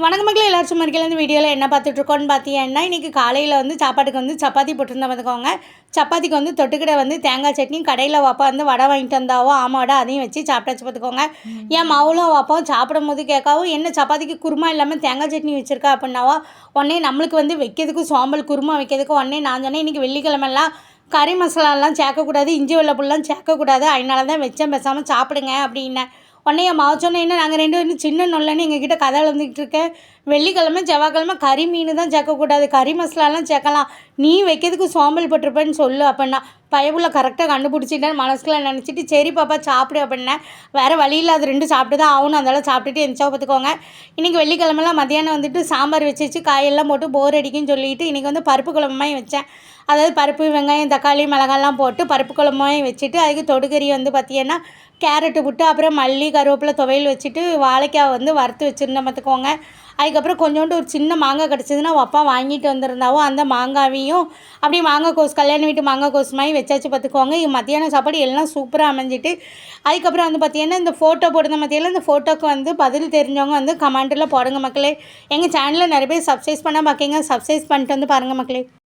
வணக்க மக்களே, எல்லாரும் சும்மா இந்த வீடியோவில் என்ன பார்த்துட்ருக்கோன்னு பார்த்தீங்கன்னா, இன்றைக்கி காலையில் வந்து சாப்பாட்டுக்கு வந்து சப்பாத்தி போட்டிருந்தா பார்த்துக்கோங்க. சப்பாத்திக்கு வந்து தொட்டுக்கிட வந்து தேங்காய் சட்னி, கடையில் வாப்பா வந்து வடை வாங்கிட்டு வந்தாவோ ஆமாடா அதையும் வச்சு சாப்பிட்டாச்சு பார்த்துக்கோங்க. ஏன் மாவுளும் வாப்பாவும் சாப்பிடும் போது கேட்காவும் என்ன சப்பாத்திக்கு குருமா இல்லாமல் தேங்காய் சட்னி வச்சுருக்கா அப்படின்னாவோ, உடனே நம்மளுக்கு வந்து வைக்கிறதுக்கு சோம்பல் குருமா வைக்கிறதுக்கு உடனே நான் சொன்னேன், இன்றைக்கி வெள்ளிக்கிழமெல்லாம் கறி மசாலாலாம் சேர்க்கக்கூடாது, இஞ்சி வெள்ளைப்புல்லாம் சேர்க்கக்கூடாது, அதனால தான் வச்சேன், பேசாமல் சாப்பிடுங்க அப்படின்னேன். உடனே என் மாவு சொன்னேன், என்ன நாங்கள் 2 பேரும் சின்ன நொல்லன்னு எங்ககிட்ட கதை வந்துக்கிட்டு இருக்கேன். வெள்ளிக்கிழமை செவ்வாய்க்கிழமை கறி மீன் தான் சேர்க்கக்கூடாது, கறி மசாலாலாம் சேர்க்கலாம், நீ வைக்கிறதுக்கு சோம்பல் போட்டிருப்பேன்னு சொல்லு அப்படின்னா. பயபுள்ள கரெக்டாக கண்டுபிடிச்சிட்டேன்னு மனசுக்குள்ள நினச்சிட்டு சரி பாப்பா சாப்பிடு அப்படின்னேன். வேறு வழியில் அது 2 சாப்பிட்டு தான் ஆகணும், அதெல்லாம் சாப்பிட்டுட்டு எந்திரிச்சா பார்த்துக்கோங்க. இன்றைக்கி வெள்ளிக்கிழமெல்லாம் மத்தியானம் வந்துட்டு சாம்பார் வச்சு காயெல்லாம் போட்டு போர் அடிக்குன்னு சொல்லிட்டு இன்றைக்கி வந்து பருப்பு குழம்புமாய் வச்சேன். அதாவது பருப்பு வெங்காயம் தக்காளி மிளகாலாம் போட்டு பருப்பு குழம்புமாய் வச்சுட்டு அதுக்கு தொடுகறி வந்து பார்த்திங்கன்னா கேரட்டு புட்டு அப்புறம் மல்லி கருவேப்பிலை துவையல் வச்சுட்டு வாழைக்காய் வந்து வறுத்து வச்சுருந்தேன் பார்த்துக்கோங்க. அதுக்கப்புறம் கொஞ்சோண்டு ஒரு சின்ன மாங்காய் கிடச்சிதுன்னா அப்பா வாங்கிட்டு வந்திருந்தாவோ அந்த மாங்காவையும் அப்படியே மாங்காய் கோஸ் கல்யாண வீட்டு மாங்காய் கோஸ் மாதிரி வச்சாச்சு பார்த்துக்கோங்க. மத்தியானம் சாப்பாடு எல்லாம் சூப்பராக அமைஞ்சிட்டு அதுக்கப்புறம் வந்து பார்த்திங்கன்னா இந்த ஃபோட்டோ போடுற மத்தியில் இந்த ஃபோட்டோக்கு வந்து பதில் தெரிஞ்சவங்க வந்து கமெண்ட்டில் போடுங்க மக்களே. எங்கள் சேனலில் நிறைய பேர் சப்ஸ்கிரைப் பண்ணால் பார்க்கிங்க, சப்ஸ்கிரைப் பண்ணிட்டு வந்து பாருங்கள் மக்களே.